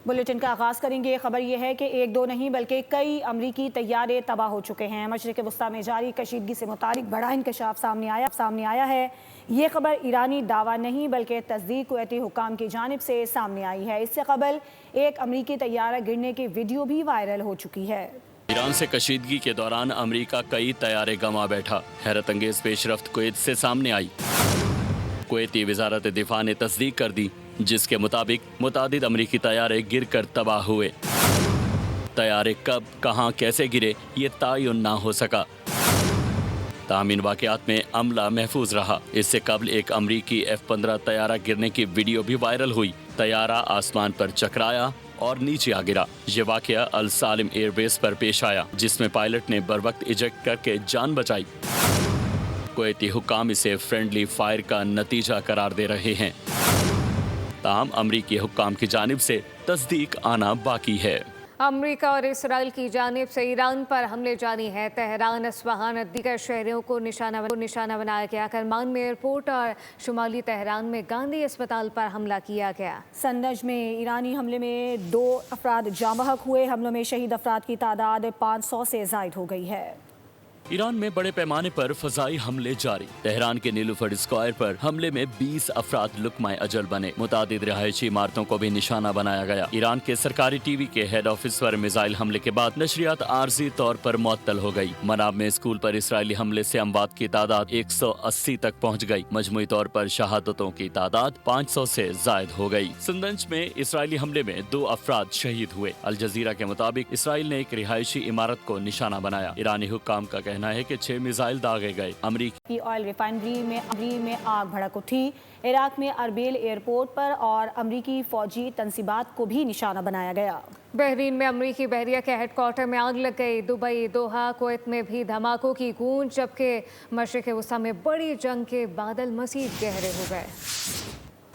Bulletin کا آغاز کریں گے۔ خبر یہ ہے کہ ایک دو نہیں بلکہ کئی امریکی طیارے تباہ ہو چکے ہیں۔ مشرق وسطیٰ میں جاری کشیدگی سے متعلق بڑا انکشاف سامنے آیا ہے۔ یہ خبر ایرانی دعویٰ نہیں بلکہ تصدیق کویتی حکام کی جانب سے سامنے آئی ہے۔ اس سے قبل ایک امریکی طیارہ گرنے کی ویڈیو بھی وائرل ہو چکی ہے۔ ایران سے کشیدگی کے دوران امریکہ کئی طیارے گنوا بیٹھا۔ حیرت انگیز پیش رفت کویت سے سامنے آئی۔ کویتی وزارت دفاع نے تصدیق کر دی، جس کے مطابق متعدد امریکی طیارے گر کر تباہ ہوئے۔ طیارے کب کہاں کیسے گرے یہ تعین نہ ہو سکا، تاہم ان واقعات میں عملہ محفوظ رہا۔ اس سے قبل ایک امریکی F-15 طیارہ گرنے کی ویڈیو بھی وائرل ہوئی۔ طیارہ آسمان پر چکرایا اور نیچے آ گرا۔ یہ واقعہ السالم ایئر بیس پر پیش آیا، جس میں پائلٹ نے بروقت ایجیکٹ کر کے جان بچائی۔ کویتی حکام اسے فرینڈلی فائر کا نتیجہ قرار دے رہے ہیں، تاہم امریکی حکام کی جانب سے تصدیق آنا باقی ہے۔ امریکہ اور اسرائیل کی جانب سے ایران پر حملے جاری ہیں۔ تہران، اصفہان اور دیگر شہروں کو نشانہ بنایا گیا۔ کرمان میں ایئرپورٹ اور شمالی تہران میں گاندھی اسپتال پر حملہ کیا گیا۔ سندج میں ایرانی حملے میں 2 افراد جاں بحق ہوئے۔ حملوں میں شہید افراد کی تعداد 500 سے زائد ہو گئی ہے۔ ایران میں بڑے پیمانے پر فضائی حملے جاری۔ تہران کے نیلوفر اسکوائر پر حملے میں 20 افراد لقمہ اجل بنے۔ متعدد رہائشی عمارتوں کو بھی نشانہ بنایا گیا۔ ایران کے سرکاری ٹی وی کے ہیڈ آفس پر میزائل حملے کے بعد نشریات عارضی طور پر معطل ہو گئی۔ مناب میں اسکول پر اسرائیلی حملے سے اموات کی تعداد 180 تک پہنچ گئی۔ مجموعی طور پر شہادتوں کی تعداد 500 سے زائد ہو گئی۔ سندنج میں اسرائیلی حملے میں 2 افراد شہید ہوئے۔ الجزیرہ کے مطابق اسرائیل نے ایک رہائشی عمارت کو نشانہ بنایا۔ ایرانی حکام کا کہنا ہے کہ 6 میزائل داغے گئے۔ امریکی آئل ریفائنری میں آگ بھڑک اٹھی۔ عراق میں اربیل ایئرپورٹ پر اور امریکی فوجی تنصیبات کو بھی نشانہ بنایا گیا۔ بحرین میں امریکی بحریہ کے ہیڈ کوارٹر میں آگ لگ گئی۔ دبئی، دوحہ، کویت میں بھی دھماکوں کی گونج، جبکہ مشرق وسطیٰ میں بڑی جنگ کے بادل مزید گہرے ہو گئے۔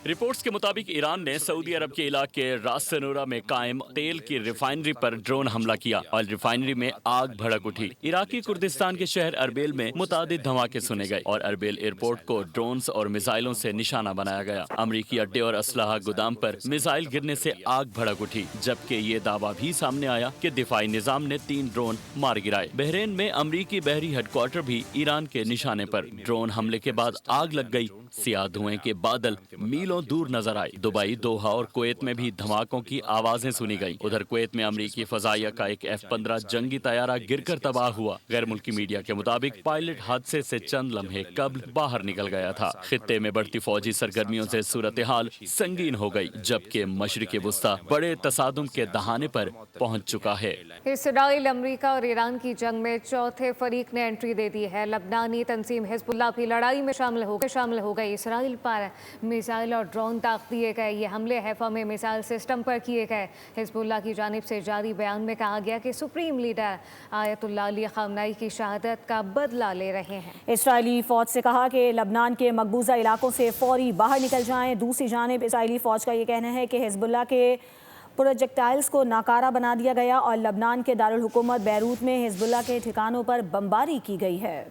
رپورٹس کے مطابق ایران نے سعودی عرب کے علاقے راس سنورا میں قائم تیل کی ریفائنری پر ڈرون حملہ کیا۔ آئل ریفائنری میں آگ بھڑک اٹھی۔ عراقی کردستان کے شہر اربیل میں متعدد دھماکے سنے گئے اور اربیل ایئرپورٹ کو ڈرونز اور میزائلوں سے نشانہ بنایا گیا۔ امریکی اڈے اور اسلحہ گودام پر میزائل گرنے سے آگ بھڑک اٹھی، جبکہ یہ دعویٰ بھی سامنے آیا کہ دفاعی نظام نے 3 ڈرون مار گرائے۔ بحرین میں امریکی بحری ہیڈ کوارٹر بھی ایران کے نشانے پر۔ ڈرون حملے کے بعد آگ لگ گئی۔ سیاہ دھوئیں کے بادل میلوں دور نظر آئے۔ دبئی، دوحہ اور کویت میں بھی دھماکوں کی آوازیں سنی گئیں۔ ادھر کویت میں امریکی فضائیہ کا ایک F-15 جنگی طیارہ گر کر تباہ ہوا۔ غیر ملکی میڈیا کے مطابق پائلٹ حادثے سے چند لمحے قبل باہر نکل گیا تھا۔ خطے میں بڑھتی فوجی سرگرمیوں سے صورتحال سنگین ہو گئی، جبکہ مشرق وسطیٰ بڑے تصادم کے دہانے پر پہنچ چکا ہے۔ اسرائیل، امریکہ اور ایران کی جنگ میں چوتھے فریق نے انٹری دے دی ہے۔ لبنانی تنظیم حزب اللہ بھی لڑائی میں شامل ہو گئی۔ اسرائیل پر میزائل اور ڈرون داغ دیے گئے۔ یہ حملے حیفا میں میزائل سسٹم پر کیے گئے۔ حزب اللہ کی جانب سے جاری بیان میں کہا گیا کہ سپریم لیڈر آیت اللہ علی خامنئی کی شہادت کا بدلہ لے رہے ہیں۔ اسرائیلی فوج سے کہا کہ لبنان کے مقبوضہ علاقوں سے فوری باہر نکل جائیں۔ دوسری جانب اسرائیلی فوج کا یہ کہنا ہے کہ حزب اللہ کے پروجیکٹائلز کو ناکارہ بنا دیا گیا اور لبنان کے دارالحکومت بیروت میں حزب اللہ کے ٹھکانوں پر بمباری کی گئی ہے۔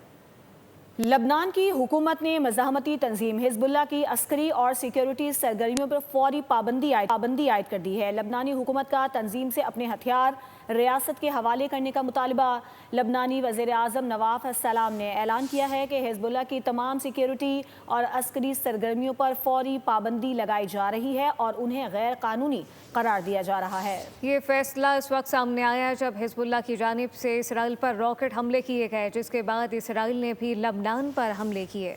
لبنان کی حکومت نے مزاحمتی تنظیم حزب اللہ کی عسکری اور سیکیورٹی سرگرمیوں پر فوری پابندی عائد کر دی ہے۔ لبنانی حکومت کا تنظیم سے اپنے ہتھیار ریاست کے حوالے کرنے کا مطالبہ۔ لبنانی وزیر اعظم نواف السلام نے اعلان کیا ہے کہ حزب اللہ کی تمام سیکیورٹی اور عسکری سرگرمیوں پر فوری پابندی لگائی جا رہی ہے اور انہیں غیر قانونی قرار دیا جا رہا ہے۔ یہ فیصلہ اس وقت سامنے آیا جب حزب اللہ کی جانب سے اسرائیل پر راکٹ حملے کیے گئے، جس کے بعد اسرائیل نے بھی لبنان پر حملے کیے۔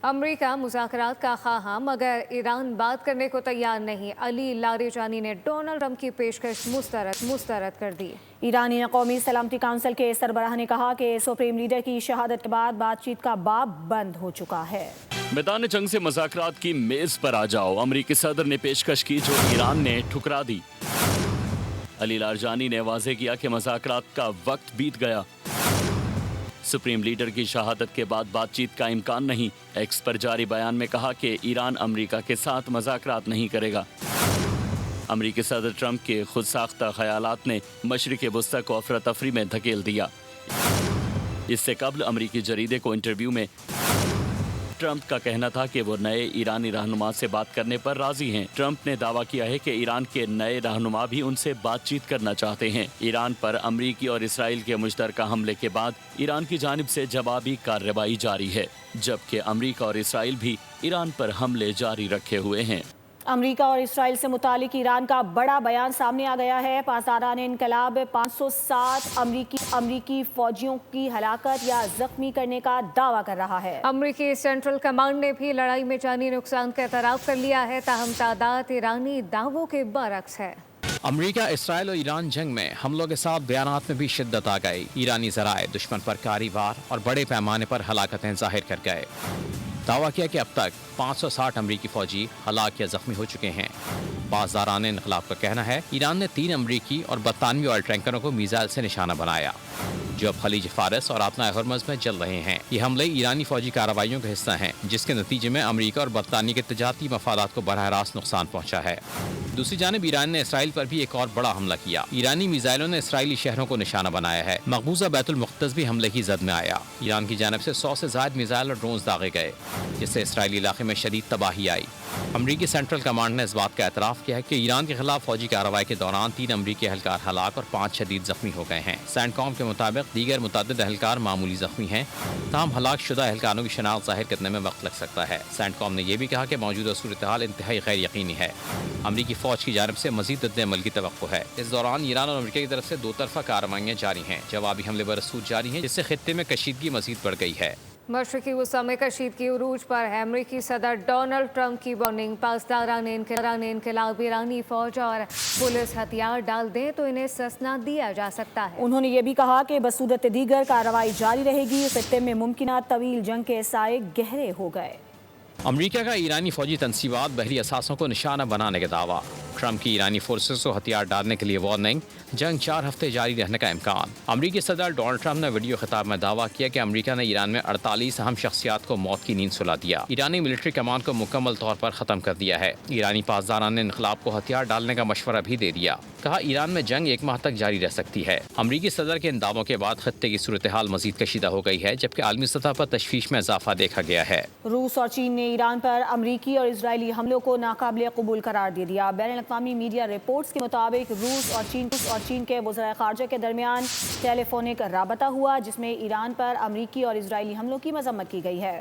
امریکہ مذاکرات کا خواہاں مگر ایران بات کرنے کو تیار نہیں۔ علی لاریجانی نے ڈونلڈ ٹرمپ کی پیشکش مسترد کر دی۔ ایرانی قومی سلامتی کونسل کے سربراہ نے کہا کہ سپریم لیڈر کی شہادت کے بعد بات چیت کا باب بند ہو چکا ہے۔ میدان جنگ سے مذاکرات کی میز پر آ جاؤ، امریکی صدر نے پیشکش کی جو ایران نے ٹھکرا دی۔ علی لاریجانی نے واضح کیا کہ مذاکرات کا وقت بیت گیا۔ سپریم لیڈر کی شہادت کے بعد بات چیت کا امکان نہیں۔ ایکس پر جاری بیان میں کہا کہ ایران امریکہ کے ساتھ مذاکرات نہیں کرے گا۔ امریکی صدر ٹرمپ کے خود ساختہ خیالات نے مشرق وسطیٰ کو افراتفری میں دھکیل دیا۔ اس سے قبل امریکی جریدے کو انٹرویو میں ट्रंप का कहना था कि वो नए ईरानी रहनुमा से बात करने पर राजी हैं। ट्रंप ने दावा किया है कि ईरान के नए रहनुमा भी उनसे बातचीत करना चाहते हैं। ईरान पर अमरीकी और इसराइल के मुश्तरका हमले के बाद ईरान की जानिब से जवाबी कार्रवाई जारी है, जबकि अमरीका और इसराइल भी ईरान पर हमले जारी रखे हुए हैं। अमरीका और इसराइल से मुतालिक ईरान का बड़ा बयान सामने आ गया है। पासदारान इनकलाब 507 अमरीकी फौजियों की हलाकत या जख्मी करने का दावा कर रहा है। अमरीकी सेंट्रल कमांड ने भी लड़ाई में जानी नुकसान का एतराफ़ कर लिया है, ताहम तादाद ईरानी दावों के बरक्स है। अमरीका, इसराइल और ईरान जंग में हमलों के साथ बयानात में भी शिद्दत आ गई। ईरानी ज़राए दुश्मन पर कारी वार और बड़े पैमाने पर हलाकतें जाहिर कर गए। दावा किया कि अब तक 560 अमरीकी फौजी हलाक या जख्मी हो चुके हैं। पासदारान इनकलाब का कहना है ईरान ने 3 अमरीकी और 92 ऑयल टैंकरों को मिसाइल से निशाना बनाया, जो अब खलीज फारस और आतना हरमज में चल रहे हैं। ये हमले ईरानी फौजी कार्रवाइयों का हिस्सा हैं, जिसके नतीजे में अमरीका और बरतानिया के तजारती मफादात को बराह रास्त नुकसान पहुंचा है। दूसरी जानिब ईरान ने इसराइल पर भी एक और बड़ा हमला किया। ईरानी मिसाइलों ने इसराइली शहरों को निशाना बनाया है। मकबूजा बैतुल मुक़द्दस भी हमले की जद में आया। ईरान की जानिब से 100 से ज़ायद मिसाइल और ड्रोन्स दागे गए, जिससे इसराइली इलाके में शदीद तबाही आई। अमरीकी सेंट्रल कमांड ने इस बात का एतराफ़ किया है कि ईरान के खिलाफ फौजी कार्रवाई के दौरान 3 अमरीकी एहलकार हलाक और 5 शदीद जख्मी हो गए हैं। सैंडकॉम के मुताबिक दीगर मुतअद्दिद एहलकार मामूली जख्मी हैं, ताहम हलाक शुदा एहलकारों की शनाख्त ज़ाहिर करने में वक्त लग सकता है। सैंडकॉम ने यह भी कहा कि मौजूदा सूरत हाल इंतहाई गैर यकीनी है। अमरीकी फौज की जानिब से मज़ीद रद्द-ए-अमल की तवक्को है। इस दौरान ईरान और अमरीका की तरफ से दो तरफा कार्रवाइयाँ जारी हैं। जवाबी हमले बरसूख जारी हैं, जिससे खित्ते में कशीदगी मज़ीद बढ़ गई है। मशरकी वुस्ता में कशीदगी उरूज पर है। अमरीकी सदर डोनाल्ड ट्रंप की वार्निंग, पासदारान इनकलाब ईरानी फौज और पुलिस हथियार डाल दें तो इन्हें ससना दिया जा सकता है। उन्होंने ये भी कहा कि बसूरत दीगर कार्रवाई जारी रहेगी। खित्ते में मुमकिन तवील जंग के साए गहरे हो गए। अमरीका का ईरानी फौजी तनसीबात बहरी असासों को निशाना बनाने का दावा। ट्रंप की ईरानी फोर्सेस को हथियार डालने के लिए वार्निंग, जंग 4 हफ्ते जारी रहने का इम्कान। अमरीकी सदर डोनाल्ड ट्रंप ने वीडियो खिताब में दावा किया कि अमरीका ने ईरान में 48 अहम शख्सियात को मौत की नींद सुला दिया। ईरानी मिलिट्री कमान को मुकम्मल तौर पर ख़त्म कर दिया है। ईरानी पासदारान ने इनकलाब को हथियार डालने का मशवरा भी दे दिया। कहा ईरान में जंग 1 माह तक जारी रह सकती है। अमरीकी सदर के इन दावों के बाद खत्ते की सूरत हाल मजीद कशीदा हो गई है, जबकि आलमी सतह पर तशवीश में इजाफा देखा गया है। रूस और चीन ने ईरान पर अमरीकी और इजरायली हमलों को नाकाबिले कबूल करार दे दिया। बैनुल-अक़वामी मीडिया रिपोर्ट्स के मुताबिक रूस और चीन के वज़ीर ख़ारजा के दरमियान टेलीफोनिक राबता हुआ, जिसमें ईरान पर अमरीकी और इजरायली हमलों की मज़म्मत की गई है।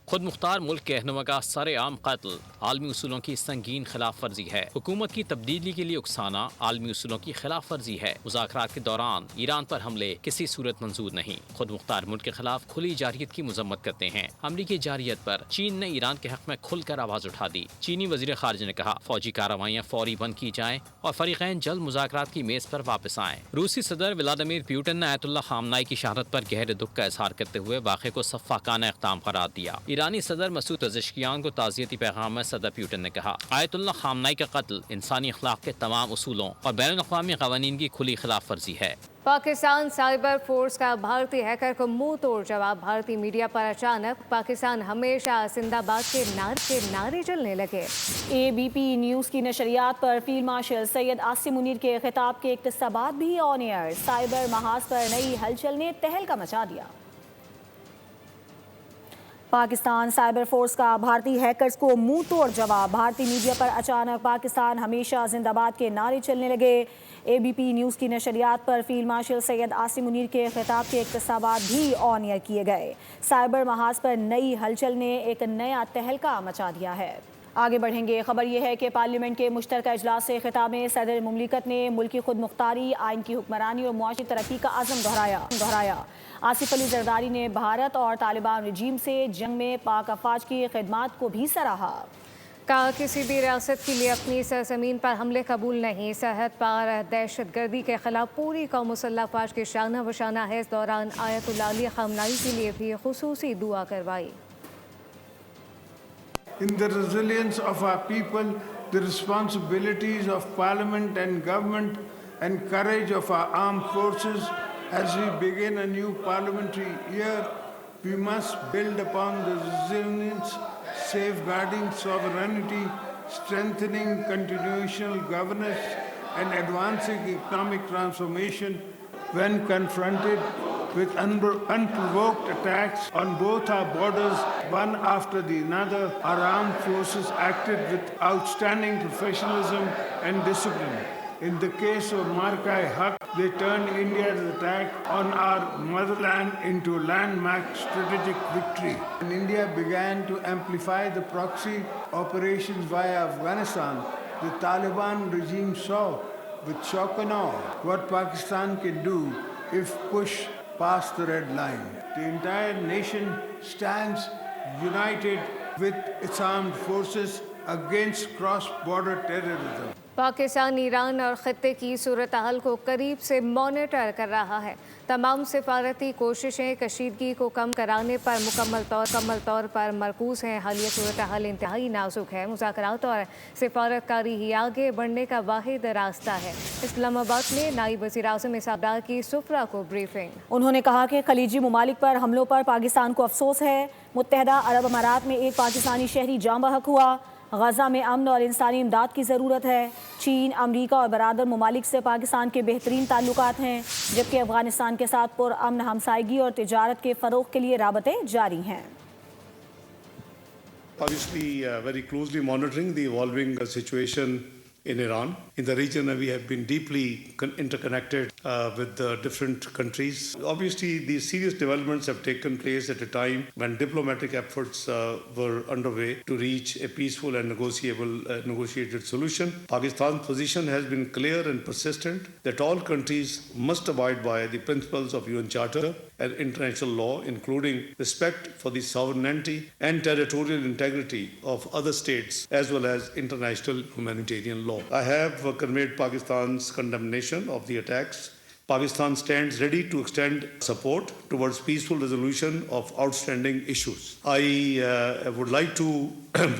खुद मुख्तार मुल्क के रहनुमा का सरेआम कत्ल आलमी उसूलों की संगीन खिलाफ वर्जी है। हुकूमत की तब्दीली के लिए उकसाना आलमी उसूलों की खिलाफ वर्जी है। मुज़ाकरात के दौरान ईरान पर हमले किसी सूरत मंजूर नहीं। खुद मुख्तार मुल्क के खिलाफ खुली जारियत की मजम्मत करते हैं। अमरीकी जारियत पर चीन ने ईरान के हक में खुलकर आवाज उठा दी। चीनी वज़ीर ख़ारजा ने कहा फौजी कार्रवाइयाँ फौरी बंद की जाएं और फरीक़ैन जल्द मुज़ाकरात की मेज़ पर वापस आएं। रूसी सदर व्लादिमीर पुतिन ने आयतुल्लाह ख़ामनाई की शहादत पर गहरे दुख का इजहार करते हुए वाक़े को सफ़ाकाना इक़दाम करार दिया। ईरानी सदर मसूद पज़ेश्कियान को ताज़ियती पैगाम में सदर पुतिन ने कहा आयतुल्लाह ख़ामनाई का कत्ल इंसानी अखलाक के तमाम उसूलों और बैनुल-अक़वामी क़वानीन की खुली खिलाफ वर्जी है। पाकिस्तान साइबर फोर्स का भारतीय हैकर को मुंह तोड़ जवाब। भारतीय मीडिया पर अचानक पाकिस्तान हमेशा जिंदाबाद के नारे चलने लगे। ABP न्यूज़ की नशरियात पर फील्ड मार्शल सैयद आसिम मुनीर के खिताब के इक़्तिसाबात भी ऑन एयर। साइबर महाज पर नई हलचल ने तहलका मचा दिया। पाकिस्तान साइबर फोर्स का भारतीय हैकर्स को मुंह तोड़ जवाब। भारतीय मीडिया पर अचानक पाकिस्तान हमेशा जिंदाबाद के नारे चलने लगे। ABP न्यूज़ की नशरियात पर फील्ड मार्शल सैयद आसिम मुनीर के खिताब के इक़्तिसाबात भी ऑन एयर किए गए। साइबर महाज पर नई हलचल ने एक नया तहलका मचा दिया है। आगे बढ़ेंगे। खबर यह है कि पार्लियामेंट के मुश्तरका इजलास से खिताब में सदर मुमलिकत ने मुल्की खुद मुख्तारी, आइन की हुक्मरानी और मुआशी तरक्की का अज़म दोहराया। आसिफ अली जरदारी ने भारत और तालिबान रजीम से जंग में पाक अफवाज की खिदमात को भी सराहा। कहा किसी भी रियासत के लिए अपनी सरजमीन पर हमले कबूल नहीं। सरहद पार दहशत गर्दी के खिलाफ पूरी कौम मुसल्लह अफवाज के शाना बशाना है। इस दौरान आयतुल्लाह अली ख़ामनाई के लिए भी खुसूसी दुआ करवाई। In the resilience of our people, the responsibilities of Parliament and Government, and courage of our armed forces as we begin a new parliamentary year, we must build upon the resilience, safeguarding sovereignty, strengthening constitutional governance, and advancing economic transformation when confronted with unprovoked attacks on both our borders, one after the another. Our armed forces acted with outstanding professionalism and discipline. In the case of Markai Haq, they turned India's attack on our motherland into a landmark strategic victory. When India began to amplify the proxy operations via Afghanistan, the Taliban regime saw with shock and awe what Pakistan can do if pushed past the red line. The entire nation stands united with its armed forces against cross-border terrorism. Pakistan Iran और ख़त्ते की सूरत हाल को करीब से monitor कर रहा है। तमाम सिफारती कोशिशें कशीदगी को कम कराने पर मुकम्मल तौर पर मरकूज़ हैं। हालिया सूरत हाल इंतहाई नाजुक है। मुज़ाकरात और सिफारतकारी ही आगे बढ़ने का वाहिद रास्ता है। इस्लामाबाद में नायब वज़ीर-ए-आज़म इसाक डार की सुफ्रा को ब्रीफिंग। उन्होंने कहा कि खलीजी ममालिक पर हमलों पर पाकिस्तान को अफसोस है। मुत्तहदा अरब अमारात में एक पाकिस्तानी शहरी जाँ बहक हुआ। गज़ा में अमन और इंसानी इमदाद की ज़रूरत है। चीन, अमरीका और बरादर ममालिक से पाकिस्तान के बेहतरीन ताल्लुकात हैं, जबकि अफ़गानिस्तान के साथ पुरअमन हमसायगी और तिजारत के फ़रोग़ के लिए राबते जारी हैं। Obviously, very closely monitoring the evolving situation in Iran. In the region, we have been deeply interconnected with the different countries. Obviously, these serious developments have taken place at a time when diplomatic efforts were underway to reach a peaceful and negotiated solution. Pakistan's position has been clear and persistent that all countries must abide by the principles of UN Charter and international law, including respect for the sovereignty and territorial integrity of other states, as well as international humanitarian law. I have conveyed Pakistan's condemnation of the attacks. Pakistan stands ready to extend support towards peaceful resolution of outstanding issues. I would like to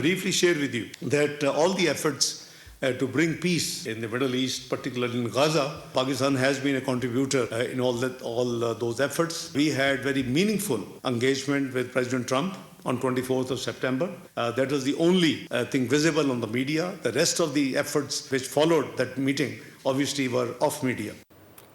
briefly share with you that all the efforts to bring peace in the Middle East, particularly in Gaza, Pakistan has been a contributor in all those efforts. We had very meaningful engagement with President Trump on 24th of September. That was the only thing visible on the media. The rest of the efforts which followed that meeting obviously were off media.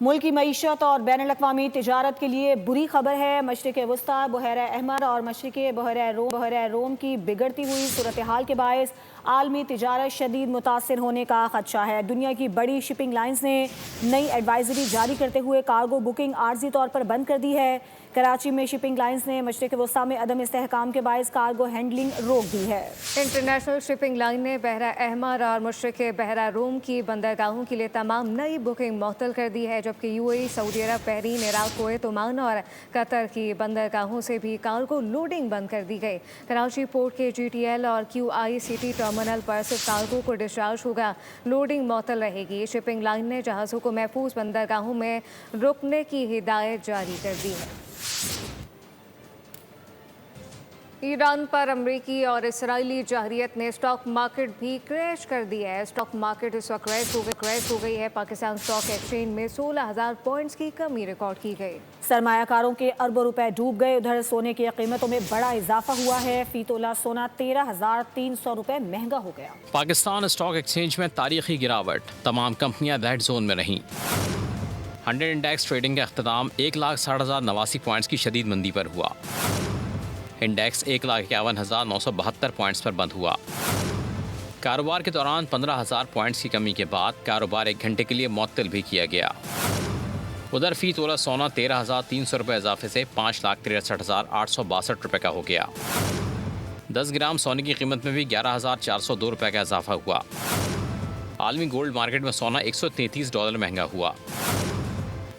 मुल्क की मईशत और बैनुल-अक़वामी तिजारत के लिए बुरी खबर है। मशरिक़ वस्ता, बहरा अहमर और मशरिक़ बहरा रोम की बिगड़ती हुई सूरत हाल के बायस आलमी तिजारत शदीद मुतासिर होने का खदशा है। दुनिया की बड़ी शिपिंग लाइन्स ने नई एडवाइजरी जारी करते हुए कार्गो बुकिंग आर्जी तौर पर बंद कर दी है। कराची में शिपिंग लाइन्स ने मशरिक़ वस्ता में अदम इस्तेहकाम के बायस कार्गो हैंडलिंग रोक दी है। इंटरनेशनल शिपिंग लाइन ने बहरा अहमर और मशरिक़ बहरा रोम की बंदरगाहों के लिए तमाम नई बुकिंग मुअत्तल कर दी है, जबकि यूएई, सऊदी अरब, बहरीन, इराक, कुवैत, ओमान और कतर की बंदरगाहों से भी कार्गो लोडिंग बंद कर दी गई। कराची पोर्ट के GTL और QICT टर्मिनल पर सिर्फ कार्गो को डिस्चार्ज होगा, लोडिंग मुअत्तल रहेगी। शिपिंग लाइन ने जहाज़ों को महफूज बंदरगाहों में रुकने की हिदायत जारी कर दी है। ईरान पर अमरीकी और इसराइली जहरियत ने स्टॉक मार्केट भी क्रैश कर दिया है। स्टॉक मार्केट इस वक्त क्रैश हो गई है। पाकिस्तान स्टॉक एक्सचेंज में 16,000 पॉइंट्स की कमी रिकॉर्ड की गई। सरमायाकारों के अरबों रुपए डूब गए। उधर सोने की कीमतों में बड़ा इजाफा हुआ है। फी तोला सोना 13,300 रुपए महंगा हो गया। पाकिस्तान स्टॉक एक्सचेंज में तारीखी गिरावट, तमाम कंपनियां रेड जोन में रहीं। 100 इंडेक्स ट्रेडिंग का अख्ताम 1,60,089 पॉइंट्स की शदीद मंदी पर हुआ। इंडेक्स 1,51,972 पॉइंट्स पर बंद हुआ। कारोबार के दौरान 15,000 पॉइंट्स की कमी के बाद कारोबार 1 घंटे के लिए मुअत्तल भी किया गया। उधर फी तोला सोना 13,300 रुपये इजाफे से 5,63,862 रुपये का हो गया। 10 ग्राम सोने की कीमत में भी 11,402 रुपये का इजाफा हुआ। आलमी गोल्ड मार्केट में सोना $133 महंगा हुआ।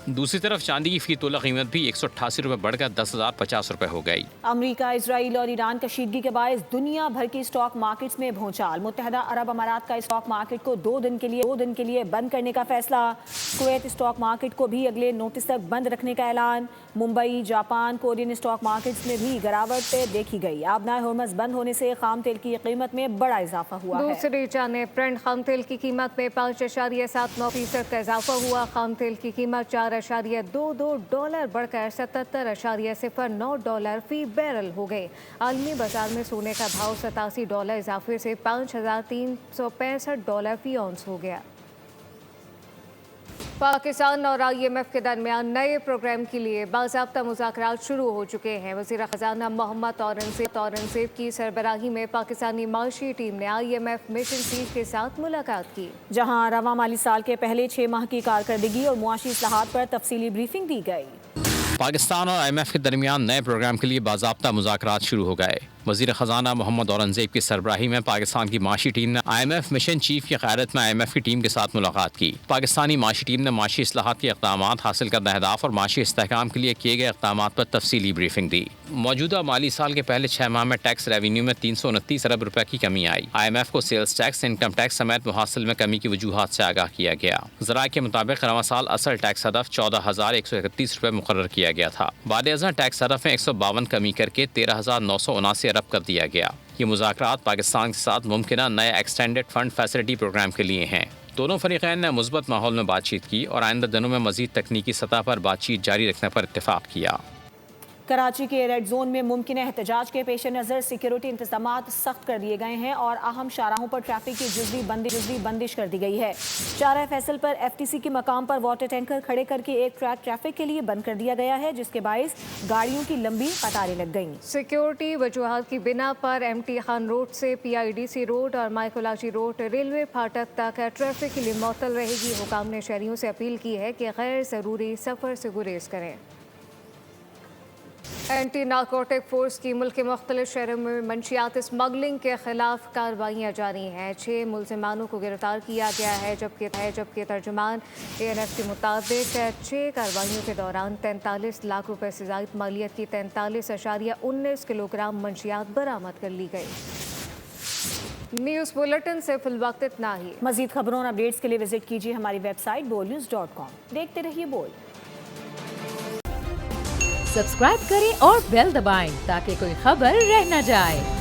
दूसरी तरफ चांदी की फी तोला कीमत भी 188 रुपये बढ़कर 10,050 रुपये हो गई। अमेरिका, इजराइल और ईरान कशीदगी के बायस दुनिया भर की स्टॉक मार्केट्स में भूचाल। मुत्तहदा अरब अमारात का स्टॉक मार्केट को 2 दिन के लिए बंद करने का फैसला। कुवैत स्टॉक मार्केट को भी अगले नोटिस तक बंद रखने का ऐलान। Mumbai, Japan, Korean stock markets में भी गिरावट देखी गई। आबनाए हॉर्मज़ बंद होने से खाम तेल की कीमत में बड़ा इजाफा हुआ है। दूसरी जानिब ब्रेंट खाम तेल की कीमत में 5.79% का इजाफा हुआ। खाम तेल की कीमत $4.22 बढ़कर $77.09 फी बैरल हो गए। आलमी बाजार में सोने का भाव $87 इजाफे से $5,365 फी औंस हो गया। पाकिस्तान और IMF के दरमियान नए प्रोग्राम के लिए बाज़ाब्ता मुज़ाकरात शुरू हो चुके हैं। वज़ीर ख़ज़ाना मोहम्मद औरंगज़ेब की सरबराही में पाकिस्तानी माशी टीम ने IMF मिशन चीफ के साथ मुलाकात की, जहां रवा माली साल के पहले 6 माह की कारकर्दगी और मुआशी इस्लाहात पर तफसीली ब्रीफिंग दी गई। पाकिस्तान और IMF के दरमियान नए प्रोग्राम के लिए बाज़ाब्ता मुज़ाकरात शुरू हो गए। वज़ीर ख़ज़ाना मोहम्मद औरंगज़ेब की सरबराही में पाकिस्तान की माशी टीम ने IMF मिशन चीफ की क़यादत में IMF की टीम के साथ मुलाकात की। पाकिस्तानी माशी टीम ने माशी इस्लाहात के इक़दाम हासिल करने अहदाफ और माशी इस्तेहकाम के लिए किए गए इक़दाम पर तफसीली ब्रीफिंग दी। मौजूदा माली साल के पहले 6 माह में टैक्स रेवेन्यू में 329 अरब रुपए की कमी आई। IMF को सेल्स टैक्स, इनकम टैक्स समेत मुहासिल में कमी की वजूहात से आगाह किया गया। ज़राए के मुताबिक रवा साल असल टैक्स हदफ 14,131 रुपए मुकर्रर किया गया था। बाद अज़ां टैक्स हदफ में 152 कमी करके 13,979 अरब कर दिया गया। ये मुज़ाकरात पाकिस्तान के साथ मुमकिना नए एक्सटेंडेड फंड फैसिलिटी प्रोग्राम के लिए हैं। दोनों फरीक़ैन ने मुस्बत माहौल में बातचीत की और आइंदा दिनों में मज़ीद तकनीकी सतह पर बातचीत जारी रखने पर इत्तेफाक किया। कराची के रेड जोन में मुमकिन एहतजाज के पेश नज़र सिक्योरिटी इंतजामात सख्त कर दिए गए हैं और अहम शाहराहों पर ट्रैफिक की जुज़वी बंदिश कर दी गई है। शाहराह फैसल पर FTC के मकाम पर वाटर टैंकर खड़े करके एक ट्रैक ट्रैफिक के लिए बंद कर दिया गया है, जिसके बायस गाड़ियों की लंबी कतारें लग गईं। सिक्योरिटी वजूहात की बिना पर MT खान रोड से PIDC रोड और माइकोलाची रोड रेलवे फाटक तक ट्रैफिक के लिए मअतल रहेगी। हुकाम ने शहरियों से अपील की है कि गैर ज़रूरी सफ़र से गुरेज करें। एंटी नारकोटिक फोर्स की मुल्क के मुख्तलिफ शहरों में मंशियात स्मगलिंग के खिलाफ कार्रवाइयाँ जारी हैं। 6 मुलजिमानों को गिरफ्तार किया गया है, जबकि तर्जुमान ANF के मुताबिक 6 कार्रवाइयों के दौरान 43 लाख रुपए से ज़ायद मालियत की 43.19 किलोग्राम मंशियात बरामद कर ली गई। न्यूज़ बुलेटिन से फिलवक्त इतना ही। मज़ीद खबरों और अपडेट्स के लिए विजिट कीजिए हमारी वेबसाइट bolnews.com। देखते रहिए बोल। सब्सक्राइब करें और बेल दबाएं ताकि कोई खबर रह न जाए।